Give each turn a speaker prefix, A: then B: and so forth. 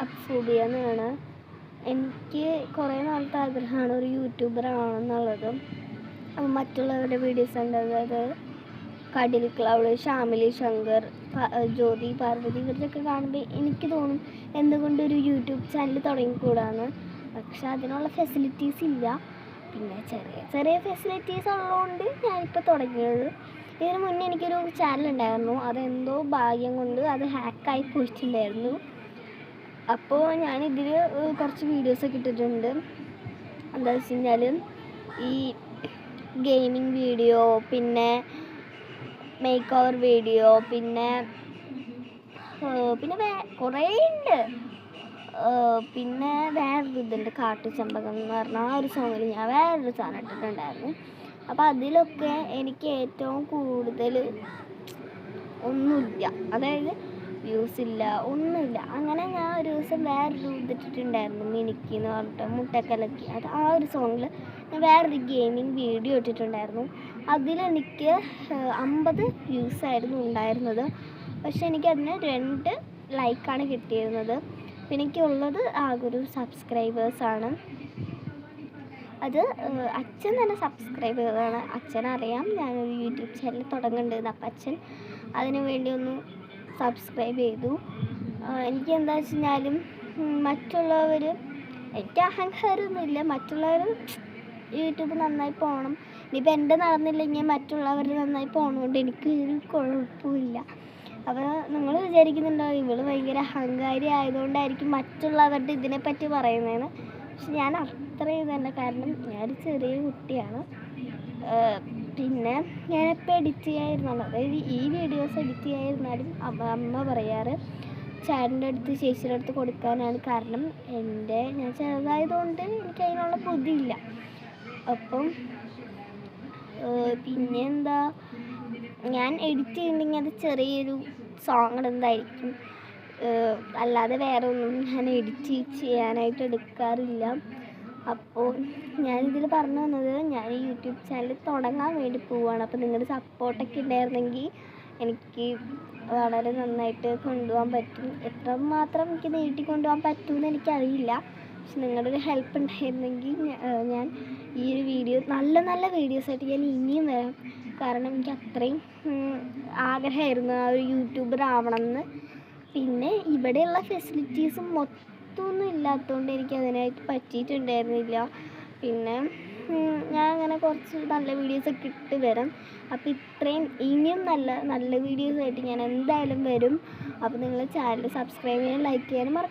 A: അപ്സൂബിയ എന്നാണ്. എനിക്ക് കുറേ നാളത്തെ ആഗ്രഹമാണ് ഒരു യൂട്യൂബർ ആണെന്നുള്ളത്. മറ്റുള്ളവരുടെ വീഡിയോസ് ഉണ്ട്, അതായത് കടിൽ ക്ലൗഡ്, ഷാമിലി ശങ്കർ, ജ്യോതി പാർവതി, ഇവരുടെയൊക്കെ കാണുമ്പോൾ എനിക്ക് തോന്നും എന്തുകൊണ്ടൊരു യൂട്യൂബ് ചാനൽ തുടങ്ങിക്കൂടാന്ന്. പക്ഷെ അതിനുള്ള ഫെസിലിറ്റീസ് ഇല്ല. പിന്നെ ചെറിയ ചെറിയ ഫെസിലിറ്റീസ് ഉള്ളതുകൊണ്ട് ഞാനിപ്പോൾ തുടങ്ങിയത്. ഇതിന് മുന്നേ എനിക്കൊരു ചാനൽ ഉണ്ടായിരുന്നു, അതെന്തോ ഭാഗ്യം കൊണ്ട് അത് ഹാക്കായി പോയിട്ടുണ്ടായിരുന്നു. അപ്പോൾ ഞാനിതിൽ കുറച്ച് വീഡിയോസൊക്കെ ഇട്ടിട്ടുണ്ട്. എന്താ വെച്ച് കഴിഞ്ഞാൽ ഈ ഗെയിമിംഗ് വീഡിയോ, പിന്നെ മേക്ക് ഓവർ വീഡിയോ, പിന്നെ കുറേ ഉണ്ട്. പിന്നെ വേറൊരു ഇതുണ്ട്, കാട്ടുചെമ്പകം എന്ന് പറഞ്ഞാൽ ആ ഒരു സോങ്ങിൽ ഞാൻ വേറൊരു സാധനം ഇട്ടിട്ടുണ്ടായിരുന്നു. അപ്പോൾ അതിലൊക്കെ എനിക്ക് ഏറ്റവും കൂടുതൽ ഒന്നുമില്ല, അതായത് വ്യൂസ് ഇല്ല, ഒന്നുമില്ല. അങ്ങനെ ഞാൻ ഒരു ദിവസം വേറൊരു ഇതിട്ടിട്ടുണ്ടായിരുന്നു, മിനിക്കി എന്ന് പറഞ്ഞിട്ട് മുട്ടക്കലക്കി. അത് ആ ഒരു സോങ്ങിൽ ഞാൻ വേറൊരു ഗെയിമിംഗ് വീഡിയോ ഇട്ടിട്ടുണ്ടായിരുന്നു. അതിലെനിക്ക് 50 വ്യൂസായിരുന്നു ഉണ്ടായിരുന്നത്. പക്ഷെ എനിക്കതിന് 2 ലൈക്കാണ് കിട്ടിയിരുന്നത്. പിന്നെ എനിക്കുള്ളത് ആകെ ഒരു സബ്സ്ക്രൈബേഴ്സാണ്. അത് അച്ഛൻ തന്നെ സബ്സ്ക്രൈബ് ചെയ്തതാണ്. അച്ഛനറിയാം ഞാനൊരു യൂട്യൂബ് ചാനൽ തുടങ്ങുന്നുണ്ട്. അപ്പം അച്ഛൻ അതിന് വേണ്ടി ഒന്ന് സബ്സ്ക്രൈബ് ചെയ്തു. എനിക്ക് എന്താ വെച്ച് കഴിഞ്ഞാലും മറ്റുള്ളവർ, എനിക്ക് അഹങ്കാരമൊന്നുമില്ല, മറ്റുള്ളവർ യൂട്യൂബ് നന്നായി പോകണം. ഇനിയിപ്പോൾ എൻ്റെ നടന്നില്ലെങ്കിൽ മറ്റുള്ളവർ നന്നായി പോകണതുകൊണ്ട് എനിക്ക് ഒരു കുഴപ്പമില്ല. അപ്പോൾ നിങ്ങൾ വിചാരിക്കുന്നുണ്ടോ ഇവൾ ഭയങ്കര അഹങ്കാരി ആയതുകൊണ്ടായിരിക്കും മറ്റുള്ളവരുടെ ഇതിനെപ്പറ്റി പറയുന്നതെന്ന്. പക്ഷെ ഞാൻ അത്ര ഇതല്ല, കാരണം ഞാനൊരു ചെറിയ കുട്ടിയാണ്. പിന്നെ ഞാനിപ്പോൾ എഡിറ്റ് ചെയ്യാതിരുന്നാലും, അതായത് ഈ വീഡിയോസ് എഡിറ്റ് ചെയ്യാതിരുന്നാലും അമ്മ പറയാറ് ചേട്ടൻ്റെ അടുത്ത് ചേച്ചിയുടെ അടുത്ത് കൊടുക്കാനാണ്. കാരണം ഞാൻ ചെറുതായതുകൊണ്ട് എനിക്ക് അതിനുള്ള ബുദ്ധിയില്ല. അപ്പം പിന്നെ എന്താ, ഞാൻ എഡിറ്റ് ചെയ്യുന്നുണ്ടെങ്കിൽ അത് ചെറിയൊരു സോങ് എന്തായിരിക്കും, അല്ലാതെ വേറെ ഒന്നും ഞാൻ എഡിറ്റ് ചെയ്യാനായിട്ട് എടുക്കാറില്ല. അപ്പോൾ ഞാനിതിൽ പറഞ്ഞു വന്നത്, ഞാൻ യൂട്യൂബ് ചാനൽ തുടങ്ങാൻ വേണ്ടി പോവുകയാണ്. അപ്പോൾ നിങ്ങളുടെ സപ്പോർട്ടൊക്കെ ഉണ്ടായിരുന്നെങ്കിൽ എനിക്ക് വളരെ നന്നായിട്ട് കൊണ്ടുപോകാൻ പറ്റും. എത്രമാത്രം എനിക്ക് നീട്ടിക്കൊണ്ടുപോകാൻ പറ്റുമെന്ന് എനിക്കറിയില്ല. പക്ഷെ നിങ്ങളുടെ ഒരു ഹെൽപ്പ് ഉണ്ടായിരുന്നെങ്കിൽ ഞാൻ ഈ ഒരു വീഡിയോ, നല്ല നല്ല വീഡിയോസായിട്ട് ഞാൻ ഇനിയും വരാം. കാരണം എനിക്ക് അത്രയും ആഗ്രഹമായിരുന്നു ആ ഒരു യൂട്യൂബർ ആവണമെന്ന്. പിന്നെ ഇവിടെയുള്ള ഫെസിലിറ്റീസും മൊത്തമൊന്നും ഇല്ലാത്തതുകൊണ്ട് എനിക്ക് അതിനായിട്ട് പറ്റിയിട്ടുണ്ടായിരുന്നില്ല. പിന്നെ ഞാൻ അങ്ങനെ കുറച്ച് നല്ല വീഡിയോസൊക്കെ ഇട്ട് വരാം. അപ്പോൾ ഇത്രയും ഇനിയും നല്ല നല്ല വീഡിയോസായിട്ട് ഞാൻ എന്തായാലും വരും. അപ്പോൾ നിങ്ങൾ ചാനൽ സബ്സ്ക്രൈബ് ചെയ്യാനും ലൈക്ക് ചെയ്യാനും മറക്കരുത്.